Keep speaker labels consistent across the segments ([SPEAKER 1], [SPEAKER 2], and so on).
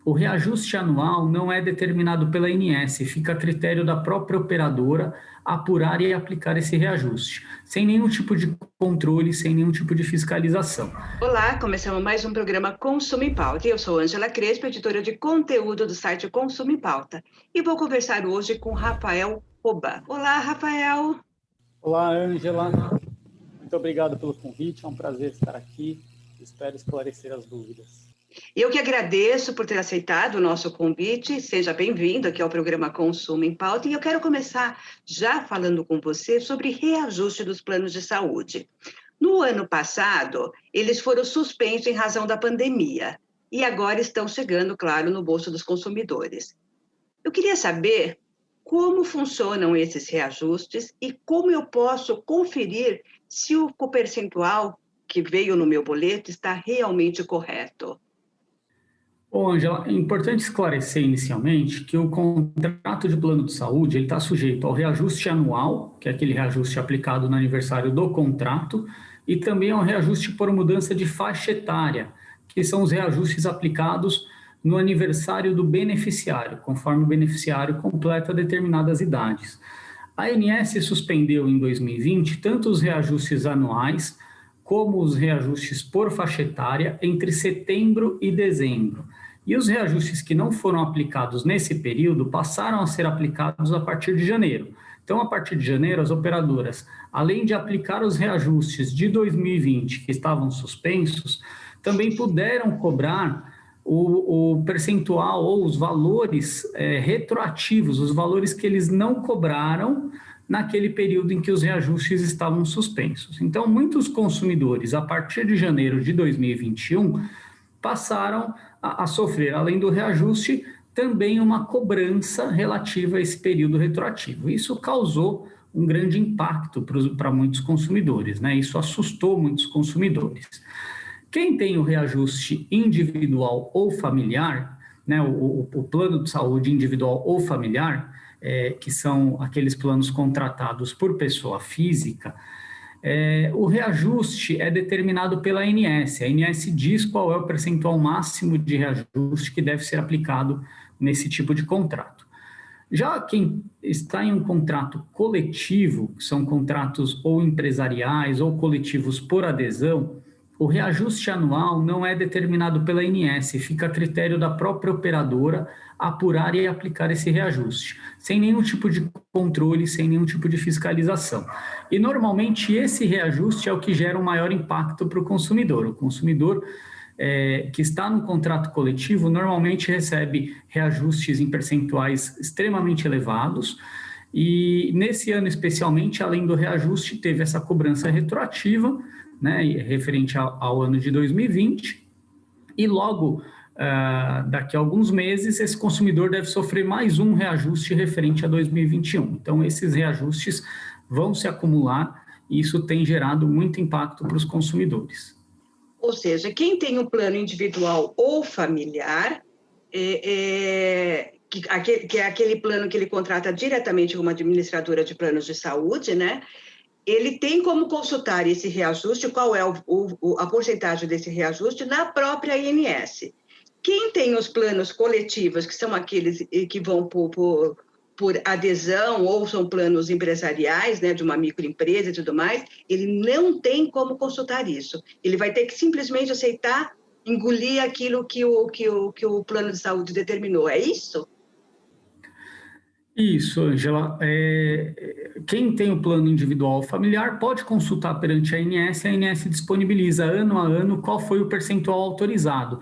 [SPEAKER 1] O reajuste anual não é determinado pela ANS, fica a critério da própria operadora apurar e aplicar esse reajuste, sem nenhum tipo de controle, sem nenhum tipo de fiscalização.
[SPEAKER 2] Olá, começamos mais um programa Consumo em Pauta. Eu sou Ângela Crespo, editora de conteúdo do site Consumo em Pauta. E vou conversar hoje com Rafael Roba. Olá, Rafael.
[SPEAKER 3] Olá, Ângela. Muito obrigado pelo convite. É um prazer estar aqui. Espero esclarecer as dúvidas.
[SPEAKER 2] Eu que agradeço por ter aceitado o nosso convite. Seja bem-vindo aqui ao programa Consumo em Pauta. E eu quero começar já falando com você sobre reajuste dos planos de saúde. No ano passado, eles foram suspensos em razão da pandemia e agora estão chegando, claro, no bolso dos consumidores. Eu queria saber como funcionam esses reajustes e como eu posso conferir se o percentual que veio no meu boleto está realmente correto.
[SPEAKER 1] Bom, Angela, é importante esclarecer inicialmente que o contrato de plano de saúde ele está sujeito ao reajuste anual, que é aquele reajuste aplicado no aniversário do contrato, e também ao reajuste por mudança de faixa etária, que são os reajustes aplicados no aniversário do beneficiário, conforme o beneficiário completa determinadas idades. A ANS suspendeu em 2020 tanto os reajustes anuais como os reajustes por faixa etária entre setembro e dezembro. E os reajustes que não foram aplicados nesse período passaram a ser aplicados a partir de janeiro. Então, a partir de janeiro, as operadoras, além de aplicar os reajustes de 2020 que estavam suspensos, também puderam cobrar o percentual ou os valores retroativos, os valores que eles não cobraram naquele período em que os reajustes estavam suspensos. Então, muitos consumidores, a partir de janeiro de 2021, passaram a sofrer, além do reajuste, também uma cobrança relativa a esse período retroativo. Isso causou um grande impacto para muitos consumidores, né? Isso assustou muitos consumidores. Quem tem o reajuste individual ou familiar, né, o plano de saúde individual ou familiar, que são aqueles planos contratados por pessoa física, o reajuste é determinado pela ANS. A ANS diz qual é o percentual máximo de reajuste que deve ser aplicado nesse tipo de contrato. Já quem está em um contrato coletivo, que são contratos ou empresariais ou coletivos por adesão, o reajuste anual não é determinado pela ANS, fica a critério da própria operadora apurar e aplicar esse reajuste, sem nenhum tipo de controle, sem nenhum tipo de fiscalização. E normalmente esse reajuste é o que gera um maior impacto para o consumidor. O consumidor que está no contrato coletivo normalmente recebe reajustes em percentuais extremamente elevados, e nesse ano especialmente, além do reajuste, teve essa cobrança retroativa, né, referente ao ano de 2020, e logo daqui a alguns meses esse consumidor deve sofrer mais um reajuste referente a 2021. Então esses reajustes vão se acumular e isso tem gerado muito impacto para os consumidores.
[SPEAKER 2] Ou seja, quem tem um plano individual ou familiar, que é aquele plano que ele contrata diretamente com uma administradora de planos de saúde, né? Ele tem como consultar esse reajuste, qual é a porcentagem desse reajuste na própria ANS. Quem tem os planos coletivos, que são aqueles que vão por adesão ou são planos empresariais, né, de uma microempresa e tudo mais, ele não tem como consultar isso. Ele vai ter que simplesmente aceitar, engolir aquilo que o plano de saúde determinou. É isso?
[SPEAKER 1] Isso, Angela. Quem tem o plano individual familiar pode consultar perante a ANS disponibiliza ano a ano qual foi o percentual autorizado.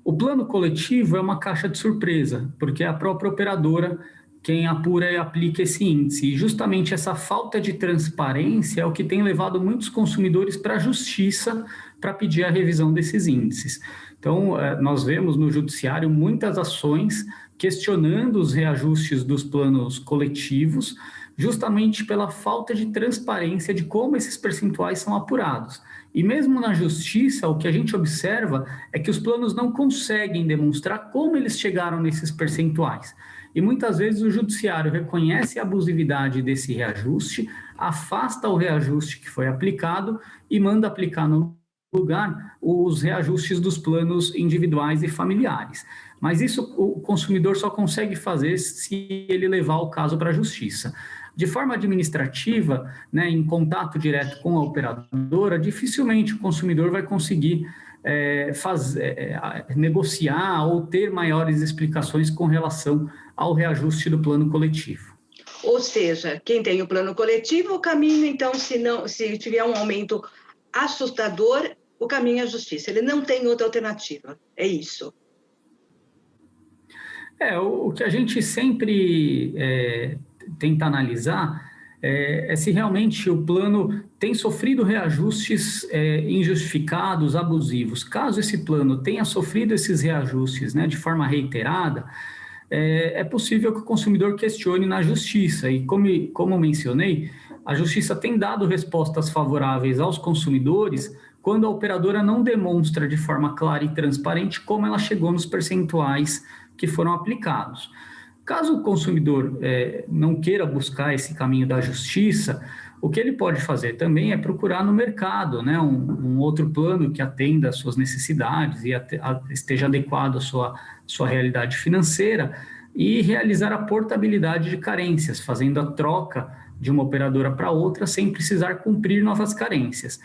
[SPEAKER 1] O plano coletivo é uma caixa de surpresa, porque é a própria operadora quem apura e aplica esse índice. E justamente essa falta de transparência é o que tem levado muitos consumidores para a justiça para pedir a revisão desses índices. Então, nós vemos no judiciário muitas ações questionando os reajustes dos planos coletivos, justamente pela falta de transparência de como esses percentuais são apurados. E mesmo na justiça, o que a gente observa é que os planos não conseguem demonstrar como eles chegaram nesses percentuais. E muitas vezes o judiciário reconhece a abusividade desse reajuste, afasta o reajuste que foi aplicado e manda aplicar no lugar os reajustes dos planos individuais e familiares. Mas isso o consumidor só consegue fazer se ele levar o caso para a justiça. De forma administrativa, né, em contato direto com a operadora, dificilmente o consumidor vai conseguir negociar ou ter maiores explicações com relação ao reajuste do plano coletivo.
[SPEAKER 2] Ou seja, quem tem o plano coletivo, o caminho, então, se tiver um aumento assustador, o caminho é a justiça. Ele não tem outra alternativa. É isso.
[SPEAKER 1] O que a gente sempre tenta analisar é se realmente o plano tem sofrido reajustes injustificados, abusivos. Caso esse plano tenha sofrido esses reajustes, né, de forma reiterada, é possível que o consumidor questione na justiça. E como mencionei, a justiça tem dado respostas favoráveis aos consumidores quando a operadora não demonstra de forma clara e transparente como ela chegou nos percentuais que foram aplicados. Caso o consumidor não queira buscar esse caminho da justiça, o que ele pode fazer também é procurar no mercado, né, um outro plano que atenda às suas necessidades e esteja adequado à sua realidade financeira e realizar a portabilidade de carências, fazendo a troca de uma operadora para outra sem precisar cumprir novas carências.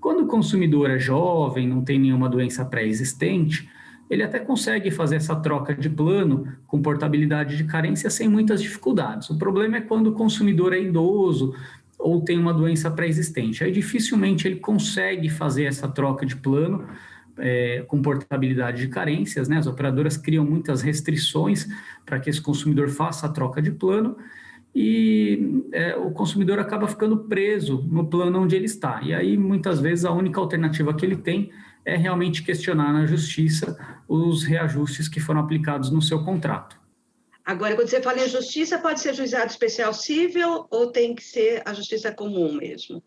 [SPEAKER 1] Quando o consumidor é jovem, não tem nenhuma doença pré-existente, ele até consegue fazer essa troca de plano com portabilidade de carência sem muitas dificuldades. O problema é quando o consumidor é idoso ou tem uma doença pré-existente. Aí dificilmente ele consegue fazer essa troca de plano com portabilidade de carências, né? As operadoras criam muitas restrições para que esse consumidor faça a troca de plano e o consumidor acaba ficando preso no plano onde ele está. E aí, muitas vezes, a única alternativa que ele tem é realmente questionar na justiça os reajustes que foram aplicados no seu contrato.
[SPEAKER 2] Agora, quando você fala em justiça, pode ser juizado especial cível ou tem que ser a justiça comum mesmo?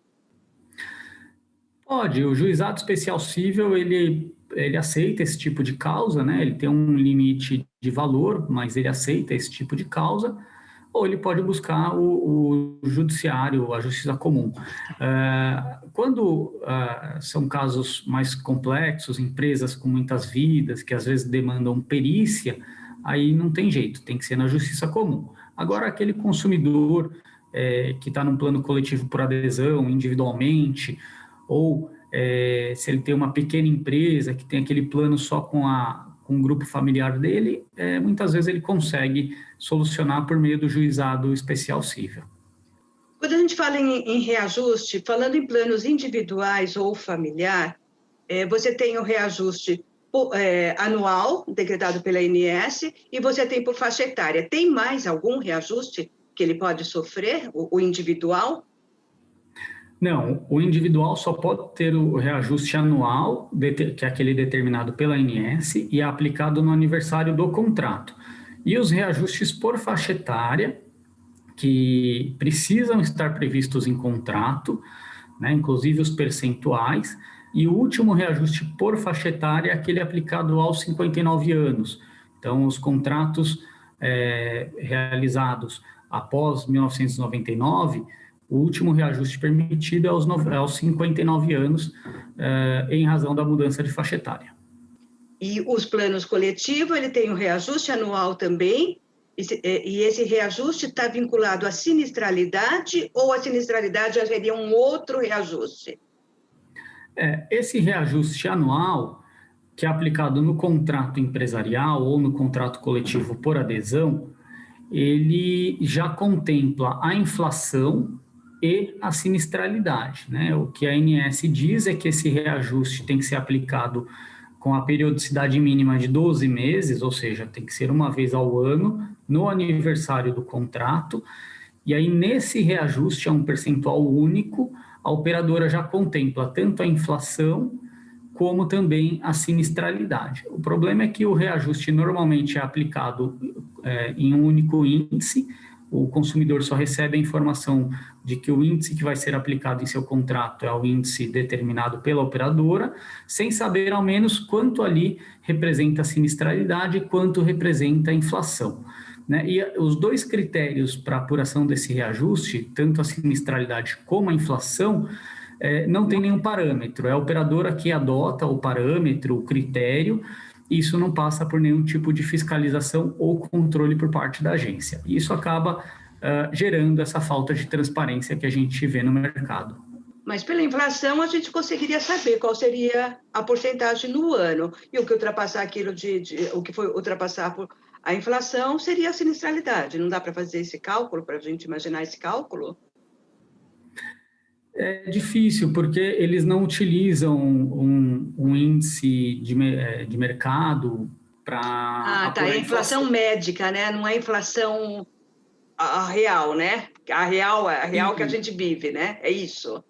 [SPEAKER 1] Pode, o juizado especial cível, ele aceita esse tipo de causa, né? Ele tem um limite de valor, mas ele aceita esse tipo de causa, ou ele pode buscar o judiciário, a justiça comum. Quando são casos mais complexos, empresas com muitas vidas, que às vezes demandam perícia, aí não tem jeito, tem que ser na justiça comum. Agora, aquele consumidor que está num plano coletivo por adesão, individualmente, ou se ele tem uma pequena empresa que tem aquele plano só com o grupo familiar dele, muitas vezes ele consegue solucionar por meio do juizado especial cível.
[SPEAKER 2] Quando a gente fala em reajuste, falando em planos individuais ou familiar, você tem o reajuste anual, decretado pela ANS, e você tem por faixa etária. Tem mais algum reajuste que ele pode sofrer, o individual?
[SPEAKER 1] Não, o individual só pode ter o reajuste anual, que é aquele determinado pela ANS, e é aplicado no aniversário do contrato. E os reajustes por faixa etária, que precisam estar previstos em contrato, né, inclusive os percentuais, e o último reajuste por faixa etária é aquele aplicado aos 59 anos. Então, os contratos realizados após 1999, o último reajuste permitido é aos 59 anos, em razão da mudança de faixa etária.
[SPEAKER 2] E os planos coletivos, ele tem um reajuste anual também, e esse reajuste está vinculado à sinistralidade ou a sinistralidade já seria um outro reajuste?
[SPEAKER 1] Esse reajuste anual, que é aplicado no contrato empresarial ou no contrato coletivo por adesão, ele já contempla a inflação e a sinistralidade, né? O que a ANS diz é que esse reajuste tem que ser aplicado com a periodicidade mínima de 12 meses, ou seja, tem que ser uma vez ao ano, no aniversário do contrato, e aí nesse reajuste, é um percentual único, a operadora já contempla tanto a inflação como também a sinistralidade. O problema é que o reajuste normalmente é aplicado em um único índice, o consumidor só recebe a informação de que o índice que vai ser aplicado em seu contrato é o índice determinado pela operadora, sem saber ao menos quanto ali representa a sinistralidade e quanto representa a inflação, né? E os dois critérios para apuração desse reajuste, tanto a sinistralidade como a inflação, não tem nenhum parâmetro. É a operadora que adota o parâmetro, o critério, e isso não passa por nenhum tipo de fiscalização ou controle por parte da agência. E isso acaba gerando essa falta de transparência que a gente vê no mercado.
[SPEAKER 2] Mas pela inflação a gente conseguiria saber qual seria a porcentagem no ano. E o que ultrapassar aquilo o que foi ultrapassar a inflação seria a sinistralidade. Não dá para fazer esse cálculo, para a gente imaginar esse cálculo?
[SPEAKER 1] É difícil, porque eles não utilizam um índice de mercado para
[SPEAKER 2] Tá. É
[SPEAKER 1] apurar
[SPEAKER 2] a
[SPEAKER 1] a
[SPEAKER 2] inflação
[SPEAKER 1] inflação.
[SPEAKER 2] médica, né? Não é a inflação a real, né? A real que a gente vive, né? É isso.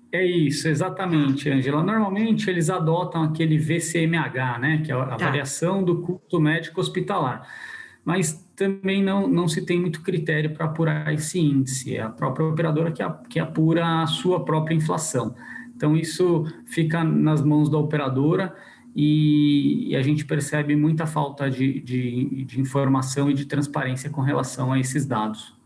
[SPEAKER 1] É isso, exatamente, Angela. Normalmente eles adotam aquele VCMH, né, que é a
[SPEAKER 2] Tá.
[SPEAKER 1] variação do custo médico hospitalar, mas também não se tem muito critério para apurar esse índice, é a própria operadora que apura a sua própria inflação. Então isso fica nas mãos da operadora e a gente percebe muita falta de informação e de transparência com relação a esses dados.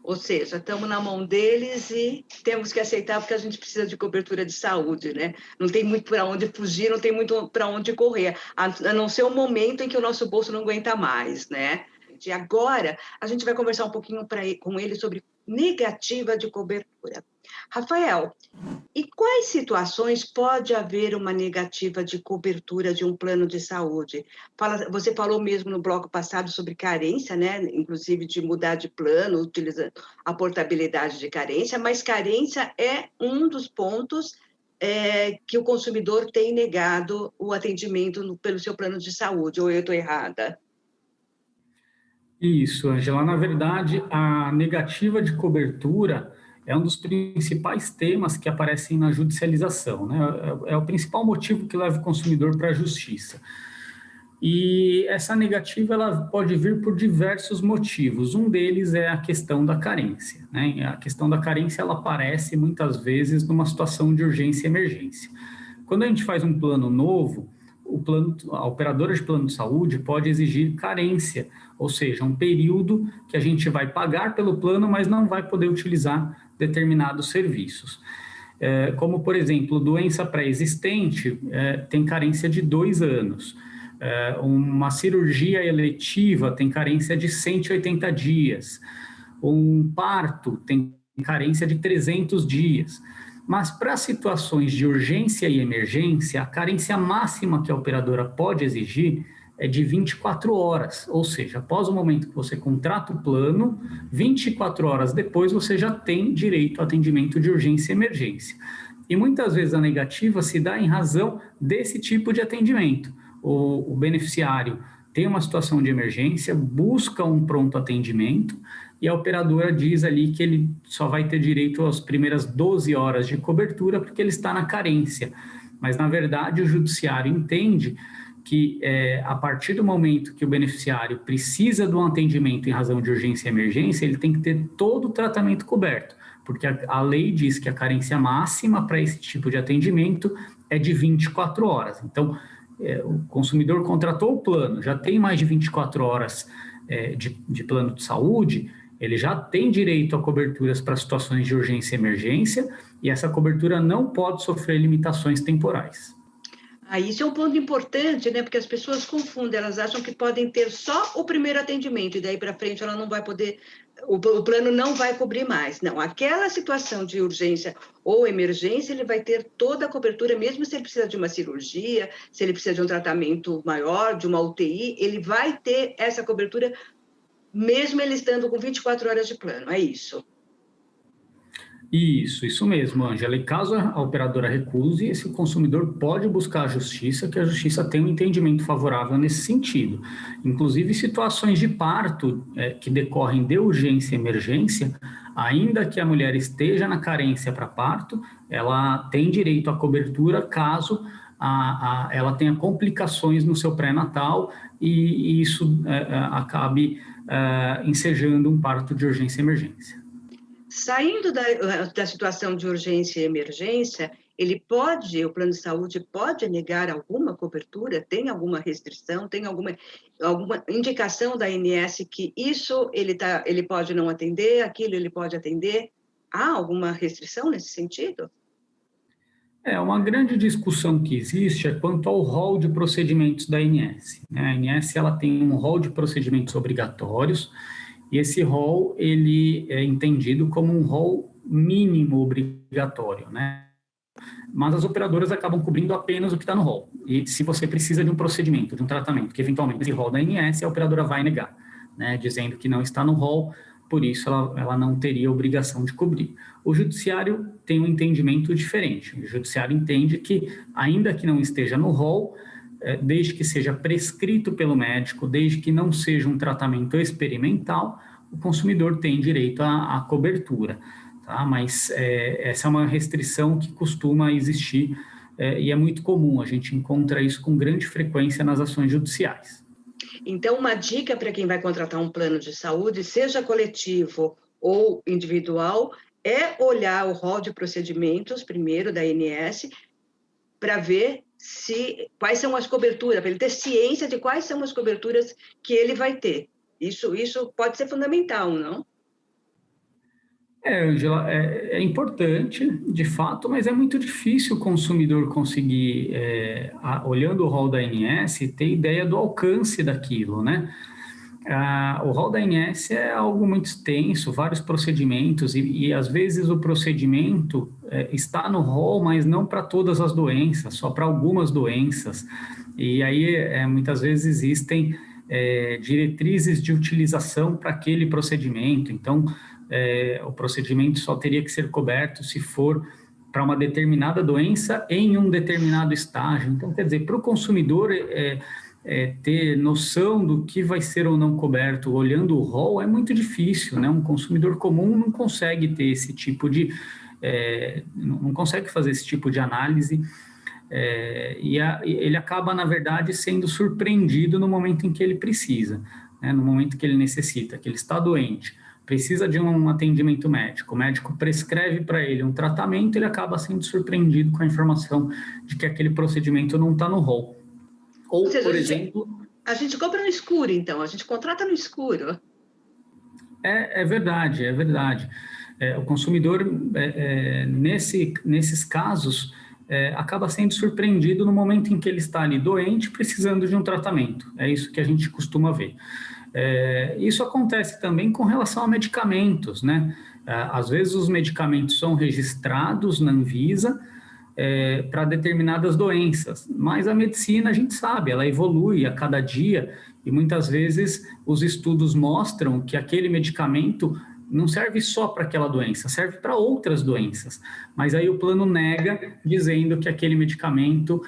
[SPEAKER 2] Ou seja, estamos na mão deles e temos que aceitar porque a gente precisa de cobertura de saúde, né? Não tem muito para onde fugir, não tem muito para onde correr, a não ser o momento em que o nosso bolso não aguenta mais, né? E agora a gente vai conversar um pouquinho com ele sobre negativa de cobertura. Rafael, e quais situações pode haver uma negativa de cobertura de um plano de saúde? Você falou mesmo no bloco passado sobre carência, né? Inclusive de mudar de plano, utilizando a portabilidade de carência, mas carência é um dos pontos que o consumidor tem negado o atendimento pelo seu plano de saúde, ou eu estou errada?
[SPEAKER 1] Isso, Angela. Na verdade, a negativa de cobertura é um dos principais temas que aparecem na judicialização, né? É o principal motivo que leva o consumidor para a justiça. E essa negativa ela pode vir por diversos motivos. Um deles é a questão da carência, né? A questão da carência ela aparece muitas vezes numa situação de urgência e emergência. Quando a gente faz um plano novo, a operadora de plano de saúde pode exigir carência, ou seja, um período que a gente vai pagar pelo plano, mas não vai poder utilizar determinados serviços. Como, por exemplo, doença pré-existente tem carência de 2 anos. Uma cirurgia eletiva tem carência de 180 dias. Um parto tem carência de 300 dias. Mas para situações de urgência e emergência, a carência máxima que a operadora pode exigir é de 24 horas, ou seja, após o momento que você contrata o plano, 24 horas depois você já tem direito ao atendimento de urgência e emergência. E muitas vezes a negativa se dá em razão desse tipo de atendimento. O beneficiário tem uma situação de emergência, busca um pronto atendimento e a operadora diz ali que ele só vai ter direito às primeiras 12 horas de cobertura porque ele está na carência. Mas, na verdade, o judiciário entende que a partir do momento que o beneficiário precisa de um atendimento em razão de urgência e emergência, ele tem que ter todo o tratamento coberto, porque a lei diz que a carência máxima para esse tipo de atendimento é de 24 horas. Então, o consumidor contratou o plano, já tem mais de 24 horas de plano de saúde, ele já tem direito a coberturas para situações de urgência e emergência, e essa cobertura não pode sofrer limitações temporais.
[SPEAKER 2] Isso é um ponto importante, né? Porque as pessoas confundem, elas acham que podem ter só o primeiro atendimento e daí para frente ela não vai poder, o plano não vai cobrir mais. Não, aquela situação de urgência ou emergência, ele vai ter toda a cobertura, mesmo se ele precisa de uma cirurgia, se ele precisa de um tratamento maior, de uma UTI, ele vai ter essa cobertura, mesmo ele estando com 24 horas de plano, é isso.
[SPEAKER 1] Isso mesmo, Ângela. E caso a operadora recuse, esse consumidor pode buscar a justiça, que a justiça tem um entendimento favorável nesse sentido. Inclusive, situações de parto que decorrem de urgência e emergência, ainda que a mulher esteja na carência para parto, ela tem direito à cobertura caso ela tenha complicações no seu pré-natal e isso acabe ensejando um parto de urgência e emergência.
[SPEAKER 2] Saindo da situação de urgência e emergência, o plano de saúde pode negar alguma cobertura? Tem alguma restrição? Tem alguma indicação da ANS que isso ele pode não atender, aquilo ele pode atender? Há alguma restrição nesse sentido?
[SPEAKER 1] Uma grande discussão que existe é quanto ao rol de procedimentos da ANS, né? A ANS ela tem um rol de procedimentos obrigatórios e esse rol ele é entendido como um rol mínimo obrigatório, né? Mas as operadoras acabam cobrindo apenas o que está no rol. E se você precisa de um procedimento, de um tratamento, que eventualmente esse rol da ANS, a operadora vai negar, né? Dizendo que não está no rol, por isso ela não teria obrigação de cobrir. O judiciário tem um entendimento diferente. O judiciário entende que, ainda que não esteja no rol, desde que seja prescrito pelo médico, desde que não seja um tratamento experimental, o consumidor tem direito à cobertura. Tá? Mas essa é uma restrição que costuma existir e é muito comum. A gente encontra isso com grande frequência nas ações judiciais.
[SPEAKER 2] Então, uma dica para quem vai contratar um plano de saúde, seja coletivo ou individual, é olhar o rol de procedimentos, primeiro, da ANS, para ver quais são as coberturas, para ele ter ciência de quais são as coberturas que ele vai ter. Isso pode ser fundamental, não?
[SPEAKER 1] Ângela, é importante, de fato, mas é muito difícil o consumidor conseguir, olhando o rol da ANS, ter ideia do alcance daquilo, né? O rol da ANS é algo muito extenso, vários procedimentos, e às vezes o procedimento está no rol, mas não para todas as doenças, só para algumas doenças. E aí, muitas vezes, existem diretrizes de utilização para aquele procedimento. Então, o procedimento só teria que ser coberto se for para uma determinada doença em um determinado estágio. Então, quer dizer, para o consumidor ter noção do que vai ser ou não coberto olhando o rol é muito difícil, né? Um consumidor comum não consegue ter esse tipo de... não consegue fazer esse tipo de análise e ele acaba, na verdade, sendo surpreendido no momento em que ele precisa, né? No momento que ele necessita, que ele está doente, precisa de um atendimento médico, o médico prescreve para ele um tratamento, ele acaba sendo surpreendido com a informação de que aquele procedimento não está no rol. Ou
[SPEAKER 2] seja,
[SPEAKER 1] por exemplo...
[SPEAKER 2] A gente compra no escuro, então, a gente contrata no escuro.
[SPEAKER 1] É verdade, é verdade. O consumidor, nesses casos, acaba sendo surpreendido no momento em que ele está ali doente, precisando de um tratamento. É isso que a gente costuma ver. Isso acontece também com relação a medicamentos, né? Às vezes os medicamentos são registrados na Anvisa para determinadas doenças, mas a medicina, a gente sabe, ela evolui a cada dia e muitas vezes os estudos mostram que aquele medicamento não serve só para aquela doença, serve para outras doenças. Mas aí o plano nega, dizendo que aquele medicamento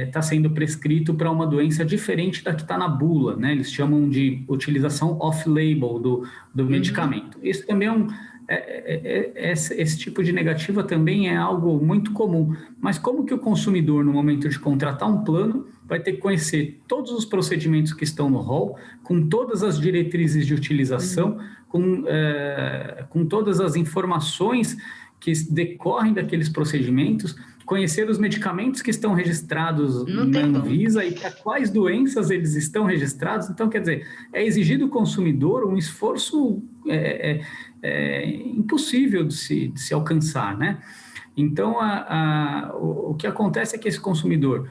[SPEAKER 1] está sendo prescrito para uma doença diferente da que está na bula, né? Eles chamam de utilização off-label do medicamento. Isso também esse tipo de negativa também é algo muito comum. Mas como que o consumidor, no momento de contratar um plano, vai ter que conhecer todos os procedimentos que estão no rol, com todas as diretrizes de utilização, com todas as informações que decorrem daqueles procedimentos, conhecer os medicamentos que estão registrados na Anvisa e para quais doenças eles estão registrados. Então, quer dizer, é exigido do consumidor um esforço impossível de se alcançar, né? Então, o que acontece é que esse consumidor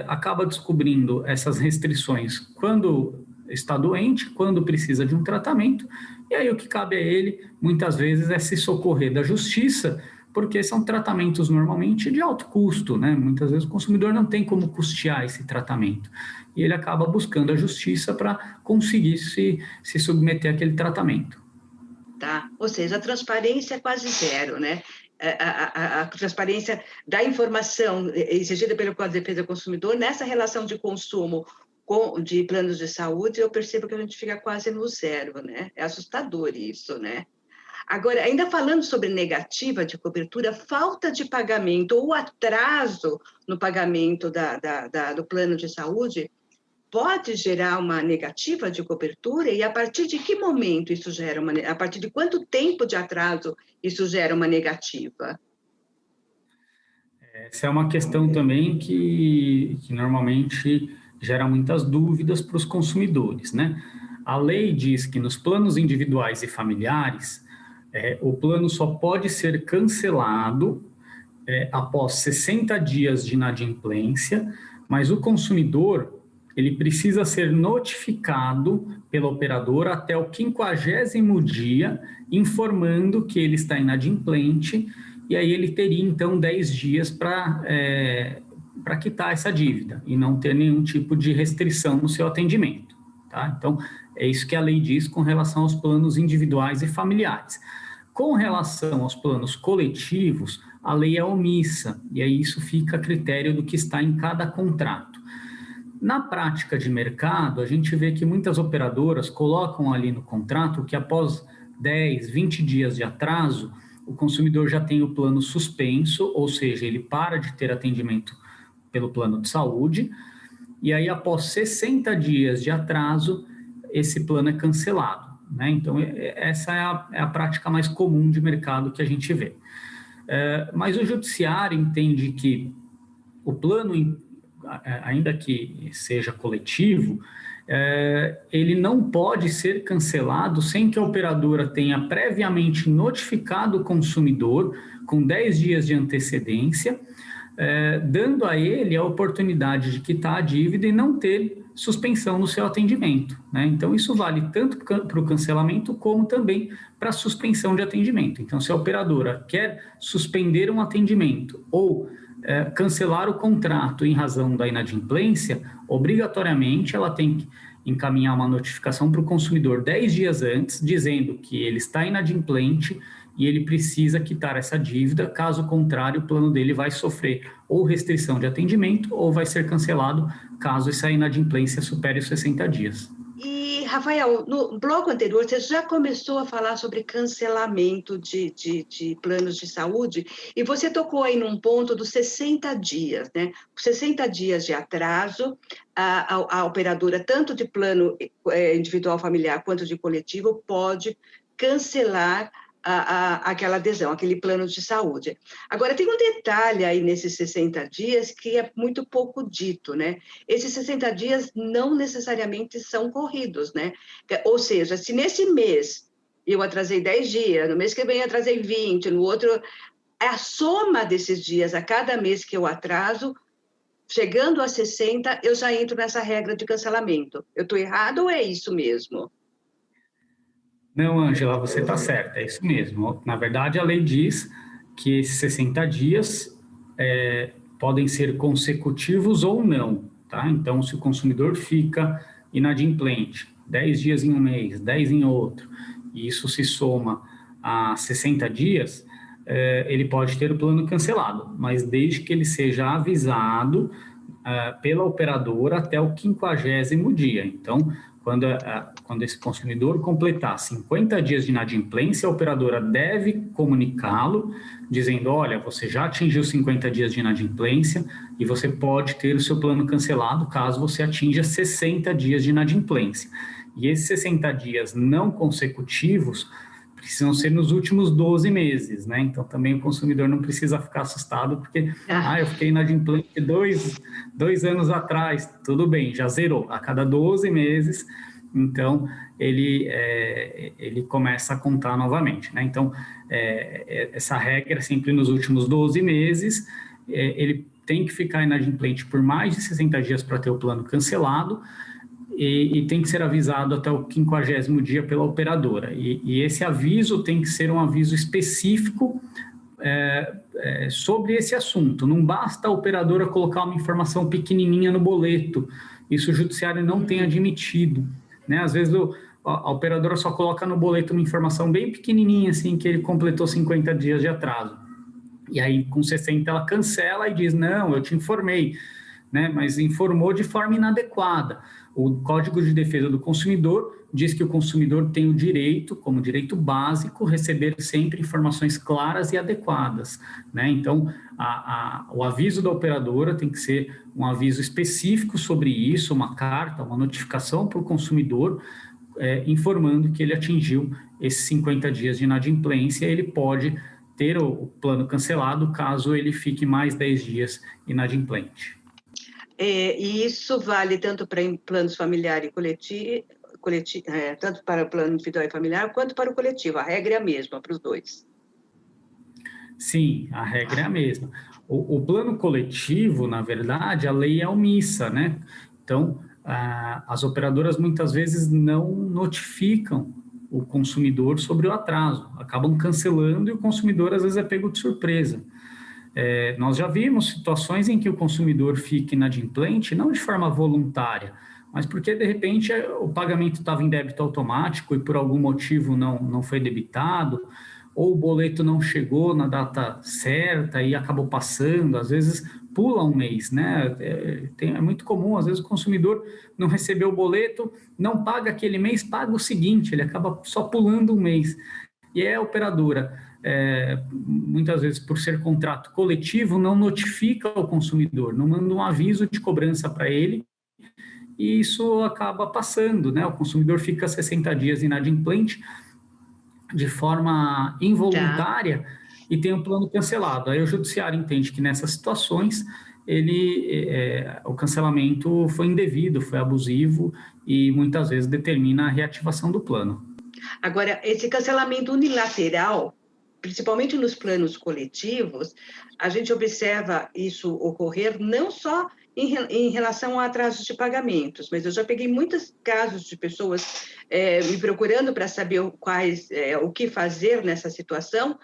[SPEAKER 1] acaba descobrindo essas restrições quando está doente, quando precisa de um tratamento, e aí o que cabe a ele, muitas vezes, é se socorrer da justiça, porque são tratamentos normalmente de alto custo, né? Muitas vezes o consumidor não tem como custear esse tratamento, e ele acaba buscando a justiça para conseguir se submeter àquele tratamento.
[SPEAKER 2] Tá, ou seja, a transparência é quase zero, né? A transparência da informação exigida pelo Código de Defesa do Consumidor nessa relação de consumo de planos de saúde, eu percebo que a gente fica quase no zero, né? É assustador isso, né? Agora, ainda falando sobre negativa de cobertura, falta de pagamento ou atraso no pagamento do plano de saúde pode gerar uma negativa de cobertura, e a partir de que momento isso gera a partir de quanto tempo de atraso isso gera uma negativa?
[SPEAKER 1] Essa é uma questão também que normalmente gera muitas dúvidas para os consumidores, né? A lei diz que nos planos individuais e familiares, o plano só pode ser cancelado após 60 dias de inadimplência, mas o consumidor ele precisa ser notificado pela operadora até o 50º dia, informando que ele está inadimplente, e aí ele teria, então, 10 dias para quitar essa dívida e não ter nenhum tipo de restrição no seu atendimento. Tá? Então, é isso que a lei diz com relação aos planos individuais e familiares. Com relação aos planos coletivos, a lei é omissa, e aí isso fica a critério do que está em cada contrato. Na prática de mercado, a gente vê que muitas operadoras colocam ali no contrato que após 10, 20 dias de atraso, o consumidor já tem o plano suspenso, ou seja, ele para de ter atendimento pelo plano de saúde, e aí após 60 dias de atraso, esse plano é cancelado, né? Então, essa é a prática mais comum de mercado que a gente vê. Mas o judiciário entende que o plano, ainda que seja coletivo, ele não pode ser cancelado sem que a operadora tenha previamente notificado o consumidor com 10 dias de antecedência, dando a ele a oportunidade de quitar a dívida e não ter suspensão no seu atendimento, né? Então, isso vale tanto para o cancelamento como também para a suspensão de atendimento. Então, se a operadora quer suspender um atendimento ou cancelar o contrato em razão da inadimplência, obrigatoriamente ela tem que encaminhar uma notificação para o consumidor 10 dias antes, dizendo que ele está inadimplente e ele precisa quitar essa dívida, caso contrário, o plano dele vai sofrer ou restrição de atendimento ou vai ser cancelado, caso essa inadimplência supere os 60 dias.
[SPEAKER 2] E, Rafael, no bloco anterior, você já começou a falar sobre cancelamento de planos de saúde, e você tocou aí num ponto dos 60 dias, né? 60 dias de atraso, a operadora, tanto de plano individual familiar quanto de coletivo, pode cancelar aquela adesão, aquele plano de saúde. Agora, tem um detalhe aí nesses 60 dias que é muito pouco dito, né? Esses 60 dias não necessariamente são corridos, né? Ou seja, se nesse mês eu atrasei 10 dias, no mês que vem eu atrasei 20, no outro... A soma desses dias, a cada mês que eu atraso, chegando a 60, eu já entro nessa regra de cancelamento. Eu estou errado ou é isso mesmo?
[SPEAKER 1] Não, Ângela, você está certa, é isso mesmo. Na verdade, a lei diz que esses 60 dias podem ser consecutivos ou não, tá? Então, se o consumidor fica inadimplente 10 dias em um mês, 10 em outro, e isso se soma a 60 dias, ele pode ter o plano cancelado, mas desde que ele seja avisado pela operadora até o 50º dia. Então, quando esse consumidor completar 50 dias de inadimplência, a operadora deve comunicá-lo, dizendo, olha, você já atingiu 50 dias de inadimplência e você pode ter o seu plano cancelado caso você atinja 60 dias de inadimplência. E esses 60 dias não consecutivos precisam ser nos últimos 12 meses, né? Então, também o consumidor não precisa ficar assustado, porque, eu fiquei inadimplente dois anos atrás, tudo bem, já zerou. A cada 12 meses, então, ele começa a contar novamente, né? Então, essa regra é sempre nos últimos 12 meses, ele tem que ficar inadimplente por mais de 60 dias para ter o plano cancelado, e tem que ser avisado até o 50º dia pela operadora. E esse aviso tem que ser um aviso específico sobre esse assunto. Não basta a operadora colocar uma informação pequenininha no boleto. Isso o judiciário não tem admitido, né? Às vezes a operadora só coloca no boleto uma informação bem pequenininha, assim, que ele completou 50 dias de atraso. E aí, com 60, ela cancela e diz, não, eu te informei, né? Mas informou de forma inadequada. O Código de Defesa do Consumidor diz que o consumidor tem o direito, como direito básico, receber sempre informações claras e adequadas, né? Então, o aviso da operadora tem que ser um aviso específico sobre isso, uma carta, uma notificação para o consumidor, informando que ele atingiu esses 50 dias de inadimplência. Ele pode ter o plano cancelado caso ele fique mais 10 dias inadimplente.
[SPEAKER 2] E isso vale tanto para planos familiar e coletivo, tanto para o plano individual e familiar, quanto para o coletivo. A regra é a mesma para os dois.
[SPEAKER 1] Sim, a regra é a mesma. O plano coletivo, na verdade, a lei é omissa, né? Então, as operadoras muitas vezes não notificam o consumidor sobre o atraso, acabam cancelando e o consumidor às vezes é pego de surpresa. Nós já vimos situações em que o consumidor fica inadimplente, não de forma voluntária, mas porque de repente o pagamento estava em débito automático e por algum motivo não foi debitado, ou o boleto não chegou na data certa e acabou passando, às vezes pula um mês, né? É muito comum, às vezes o consumidor não recebeu o boleto, não paga aquele mês, paga o seguinte, ele acaba só pulando um mês. E a operadora, muitas vezes por ser contrato coletivo, não notifica o consumidor, não manda um aviso de cobrança para ele, e isso acaba passando, né? O consumidor fica 60 dias inadimplente, de forma involuntária e tem o plano cancelado. Aí o judiciário entende que nessas situações o cancelamento foi indevido, foi abusivo e muitas vezes determina a reativação do plano.
[SPEAKER 2] Agora, esse cancelamento unilateral, principalmente nos planos coletivos, a gente observa isso ocorrer não só em relação a atrasos de pagamentos, mas eu já peguei muitos casos de pessoas me procurando para saber o que fazer nessa situação,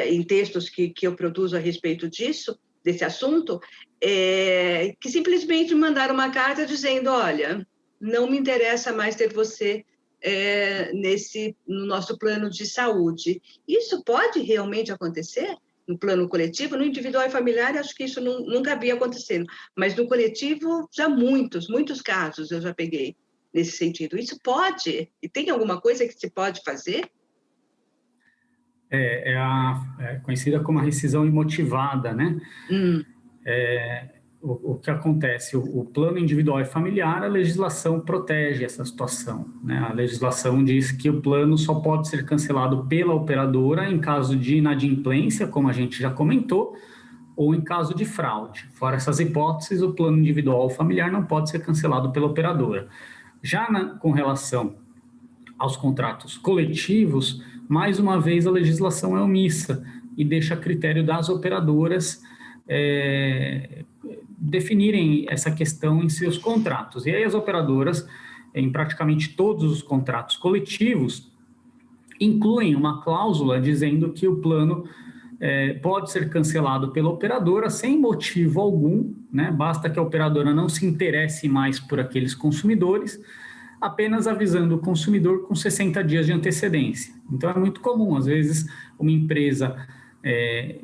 [SPEAKER 2] em textos que eu produzo a respeito disso, desse assunto, que simplesmente mandaram uma carta dizendo, olha, não me interessa mais ter você no nosso plano de saúde. Isso pode realmente acontecer no plano coletivo? No individual e familiar, acho que isso nunca havia acontecido, mas no coletivo, já muitos casos eu já peguei nesse sentido. Isso pode? E tem alguma coisa que se pode fazer?
[SPEAKER 1] É conhecida como a rescisão imotivada, né? O que acontece? O plano individual e familiar, a legislação protege essa situação, né? A legislação diz que o plano só pode ser cancelado pela operadora em caso de inadimplência, como a gente já comentou, ou em caso de fraude. Fora essas hipóteses, o plano individual ou familiar não pode ser cancelado pela operadora. Já com relação aos contratos coletivos, mais uma vez a legislação é omissa e deixa a critério das operadoras definirem essa questão em seus contratos. E aí as operadoras, em praticamente todos os contratos coletivos, incluem uma cláusula dizendo que o plano pode ser cancelado pela operadora sem motivo algum, né? Basta que a operadora não se interesse mais por aqueles consumidores, apenas avisando o consumidor com 60 dias de antecedência. Então é muito comum, às vezes, uma empresa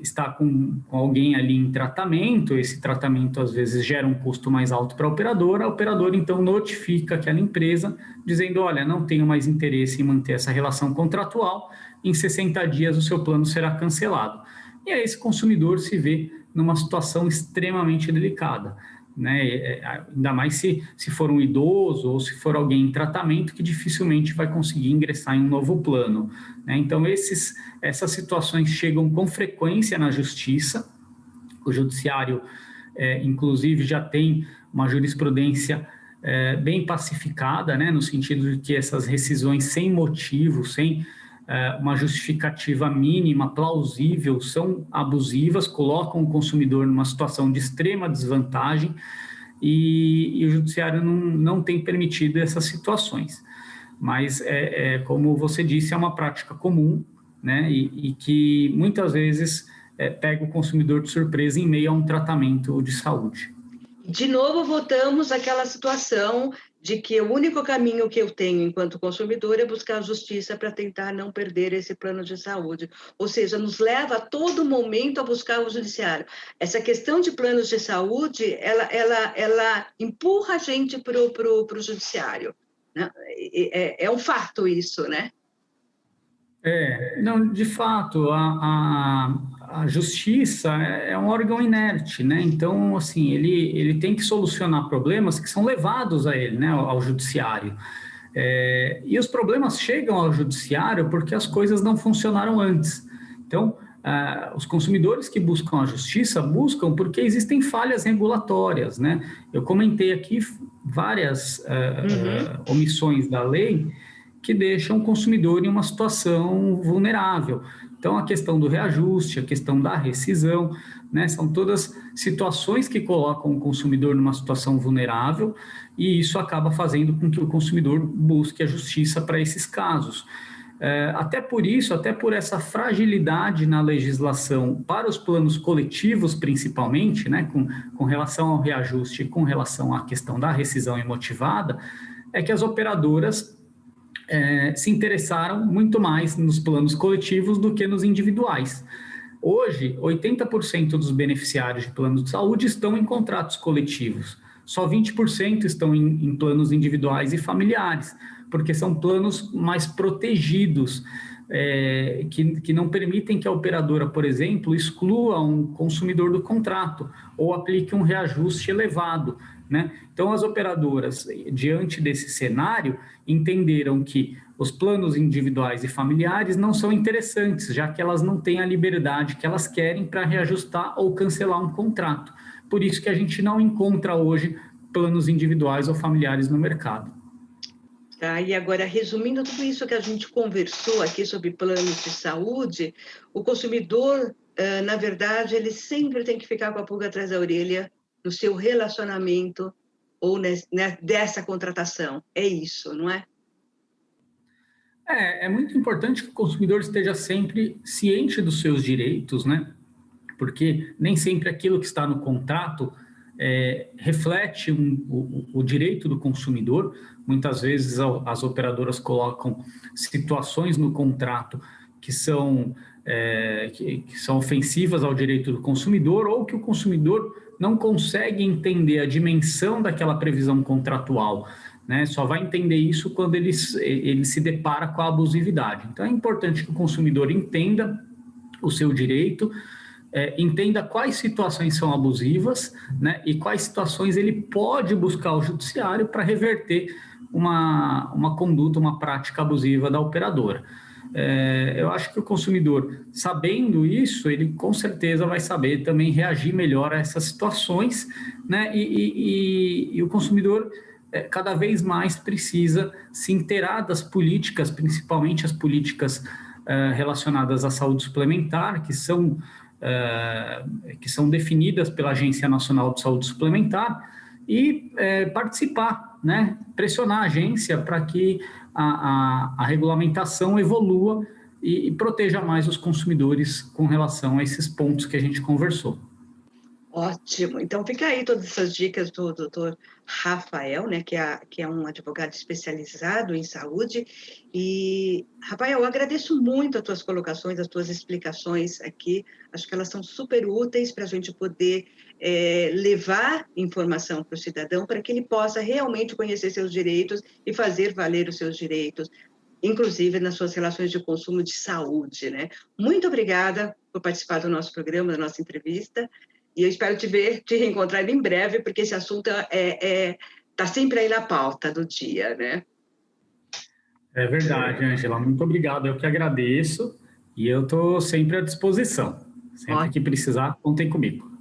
[SPEAKER 1] está com alguém ali em tratamento, esse tratamento às vezes gera um custo mais alto para a operadora então notifica aquela empresa dizendo, olha, não tenho mais interesse em manter essa relação contratual, em 60 dias o seu plano será cancelado. E aí esse consumidor se vê numa situação extremamente delicada, né? Ainda mais se for um idoso ou se for alguém em tratamento que dificilmente vai conseguir ingressar em um novo plano, né? Então essas situações chegam com frequência na justiça. O judiciário inclusive já tem uma jurisprudência bem pacificada, né? No sentido de que essas rescisões sem motivo, sem uma justificativa mínima, plausível, são abusivas, colocam o consumidor numa situação de extrema desvantagem e o judiciário não tem permitido essas situações. Mas, como você disse, é uma prática comum, né, e que muitas vezes pega o consumidor de surpresa em meio a um tratamento de saúde.
[SPEAKER 2] De novo, voltamos àquela situação de que o único caminho que eu tenho enquanto consumidor é buscar a justiça para tentar não perder esse plano de saúde. Ou seja, nos leva a todo momento a buscar o judiciário. Essa questão de planos de saúde, ela empurra a gente para o judiciário, né? É um fato isso, né?
[SPEAKER 1] Não, de fato, a justiça é um órgão inerte, né? Então, assim, ele tem que solucionar problemas que são levados a ele, né, ao judiciário. E os problemas chegam ao judiciário porque as coisas não funcionaram antes. Então, os consumidores que buscam a justiça buscam porque existem falhas regulatórias, né? Eu comentei aqui várias omissões da lei que deixam o consumidor em uma situação vulnerável. Então, a questão do reajuste, a questão da rescisão, né, são todas situações que colocam o consumidor numa situação vulnerável e isso acaba fazendo com que o consumidor busque a justiça para esses casos. Até por isso, até por essa fragilidade na legislação para os planos coletivos, principalmente, né, com relação ao reajuste e com relação à questão da rescisão imotivada, é que as operadoras se interessaram muito mais nos planos coletivos do que nos individuais. Hoje, 80% dos beneficiários de planos de saúde estão em contratos coletivos, só 20% estão em planos individuais e familiares, porque são planos mais protegidos, que não permitem que a operadora, por exemplo, exclua um consumidor do contrato ou aplique um reajuste elevado, né? Então, as operadoras, diante desse cenário, entenderam que os planos individuais e familiares não são interessantes, já que elas não têm a liberdade que elas querem para reajustar ou cancelar um contrato. Por isso que a gente não encontra hoje planos individuais ou familiares no mercado.
[SPEAKER 2] Tá, e agora, resumindo tudo isso que a gente conversou aqui sobre planos de saúde, o consumidor, na verdade, ele sempre tem que ficar com a pulga atrás da orelha no seu relacionamento ou dessa contratação. É isso, não é?
[SPEAKER 1] É muito importante que o consumidor esteja sempre ciente dos seus direitos, né? Porque nem sempre aquilo que está no contrato reflete o direito do consumidor. Muitas vezes as operadoras colocam situações no contrato que são ofensivas ao direito do consumidor ou que o consumidor não consegue entender a dimensão daquela previsão contratual, né? Só vai entender isso quando ele se depara com a abusividade. Então, é importante que o consumidor entenda o seu direito, entenda quais situações são abusivas, né, e quais situações ele pode buscar o judiciário para reverter uma conduta, uma prática abusiva da operadora. Eu acho que o consumidor, sabendo isso, ele com certeza vai saber também reagir melhor a essas situações, né, e o consumidor cada vez mais precisa se inteirar das políticas, principalmente as políticas relacionadas à saúde suplementar, que são definidas pela Agência Nacional de Saúde Suplementar, e participar, né? Pressionar a agência para que a regulamentação evolua e proteja mais os consumidores com relação a esses pontos que a gente conversou.
[SPEAKER 2] Ótimo. Então, fica aí todas essas dicas do Dr. Rafael, né, que é um advogado especializado em saúde. E, Rafael, eu agradeço muito as tuas colocações, as tuas explicações aqui. Acho que elas são super úteis para a gente poder levar informação para o cidadão, para que ele possa realmente conhecer seus direitos e fazer valer os seus direitos, inclusive nas suas relações de consumo de saúde, né? Muito obrigada por participar do nosso programa, da nossa entrevista. E eu espero te reencontrar em breve, porque esse assunto está sempre aí na pauta do dia, né?
[SPEAKER 1] É verdade, Ângela. Muito obrigado. Eu que agradeço e eu estou sempre à disposição. Sempre que precisar, contem comigo.